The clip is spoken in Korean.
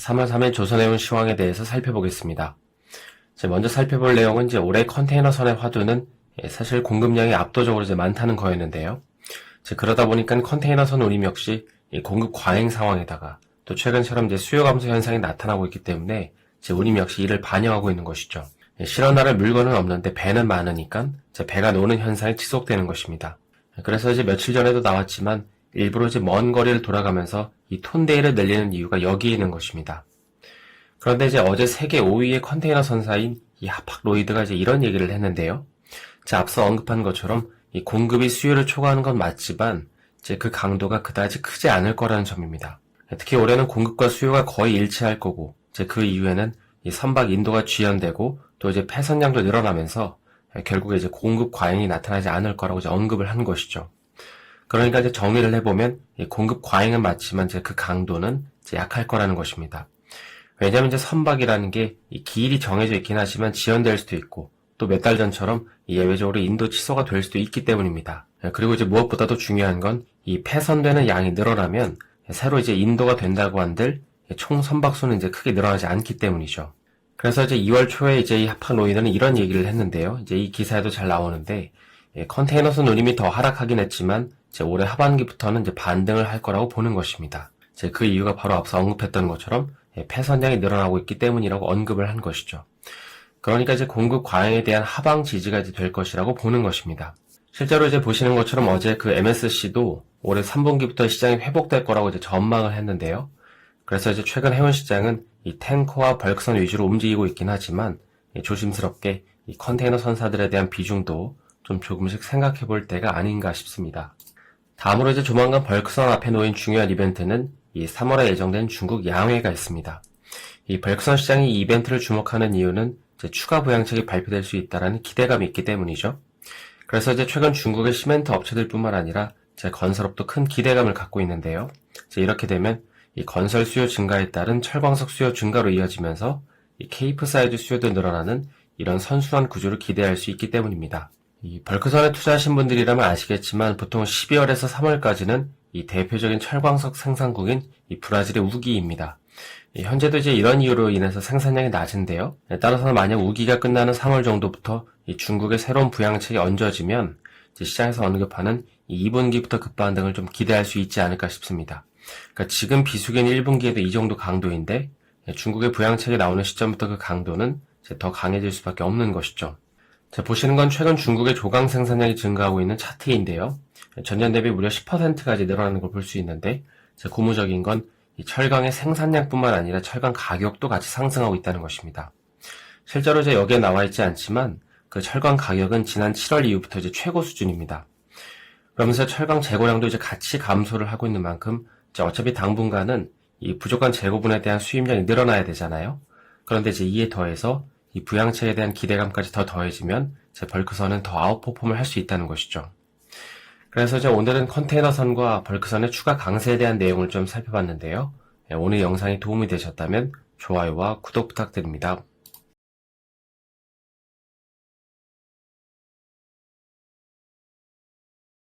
3월 3일 조선해운 시황에 대해서 살펴보겠습니다. 먼저 살펴볼 내용은 올해 컨테이너선의 화두는 사실 공급량이 압도적으로 많다는 거였는데요. 그러다 보니까 컨테이너선 운임 역시 공급 과잉 상황에다가 또 최근처럼 수요 감소 현상이 나타나고 있기 때문에 운임 역시 이를 반영하고 있는 것이죠. 실어 나를 물건은 없는데 배는 많으니까 배가 노는 현상이 지속되는 것입니다. 그래서 며칠 전에도 나왔지만 일부러 먼 거리를 돌아가면서 이 톤데이를 늘리는 이유가 여기에 있는 것입니다. 그런데 어제 세계 5위의 컨테이너 선사인 이 하팍로이드가 이런 얘기를 했는데요. 앞서 언급한 것처럼 이 공급이 수요를 초과하는 건 맞지만 그 강도가 그다지 크지 않을 거라는 점입니다. 특히 올해는 공급과 수요가 거의 일치할 거고 그 이후에는 이 선박 인도가 지연되고 또 폐선량도 늘어나면서 결국에 공급 과잉이 나타나지 않을 거라고 언급을 한 것이죠. 그러니까 정리를 해보면 공급 과잉은 맞지만 그 강도는 약할 거라는 것입니다. 왜냐하면 선박이라는 게 이 기일이 정해져 있긴 하지만 지연될 수도 있고 또 몇 달 전처럼 예외적으로 인도 취소가 될 수도 있기 때문입니다. 그리고 무엇보다도 중요한 건 이 폐선되는 양이 늘어나면 새로 인도가 된다고 한들 총 선박수는 크게 늘어나지 않기 때문이죠. 그래서 2월 초에 이 하팍로이드는 이런 얘기를 했는데요. 이 기사에도 잘 나오는데 컨테이너선 운임이 더 하락하긴 했지만 올해 하반기부터는 반등을 할 거라고 보는 것입니다. 그 이유가 바로 앞서 언급했던 것처럼 폐선량이 늘어나고 있기 때문이라고 언급을 한 것이죠. 그러니까 공급 과잉에 대한 하방 지지가 될 것이라고 보는 것입니다. 실제로 보시는 것처럼 어제 그 MSC도 올해 3분기부터 시장이 회복될 거라고 전망을 했는데요. 그래서 최근 해운 시장은 이 탱커와 벌크선 위주로 움직이고 있긴 하지만 조심스럽게 이 컨테이너 선사들에 대한 비중도 좀 조금씩 생각해 볼 때가 아닌가 싶습니다. 다음으로 조만간 벌크선 앞에 놓인 중요한 이벤트는 이 3월에 예정된 중국 양회가 있습니다. 이 벌크선 시장이 이 이벤트를 주목하는 이유는 추가 부양책이 발표될 수 있다는 기대감이 있기 때문이죠. 그래서 최근 중국의 시멘트 업체들뿐만 아니라 건설업도 큰 기대감을 갖고 있는데요. 이렇게 되면 이 건설 수요 증가에 따른 철광석 수요 증가로 이어지면서 이 케이프 사이즈 수요도 늘어나는 이런 선순환 구조를 기대할 수 있기 때문입니다. 이 벌크선에 투자하신 분들이라면 아시겠지만 보통 12월에서 3월까지는 이 대표적인 철광석 생산국인 이 브라질의 우기입니다. 현재도 이런 이유로 인해서 생산량이 낮은데요. 따라서 만약 우기가 끝나는 3월 정도부터 이 중국의 새로운 부양책이 얹어지면 시장에서 언급하는 이 2분기부터 급반등을 좀 기대할 수 있지 않을까 싶습니다. 그러니까 지금 비수기인 1분기에도 이 정도 강도인데 중국의 부양책이 나오는 시점부터 그 강도는 더 강해질 수밖에 없는 것이죠. 보시는 건 최근 중국의 조강 생산량이 증가하고 있는 차트인데요. 전년 대비 무려 10%까지 늘어나는 걸 볼 수 있는데 고무적인 건 이 철강의 생산량뿐만 아니라 철강 가격도 같이 상승하고 있다는 것입니다. 실제로 여기에 나와 있지 않지만 그 철강 가격은 지난 7월 이후부터 최고 수준입니다. 그러면서 철강 재고량도 같이 감소를 하고 있는 만큼 어차피 당분간은 이 부족한 재고분에 대한 수입량이 늘어나야 되잖아요. 그런데 이에 더해서 이 부양책에 대한 기대감까지 더 더해지면 벌크선은 더 아웃퍼폼을 할 수 있다는 것이죠. 그래서 오늘은 컨테이너선과 벌크선의 추가 강세에 대한 내용을 좀 살펴봤는데요. 오늘 영상이 도움이 되셨다면 좋아요와 구독 부탁드립니다.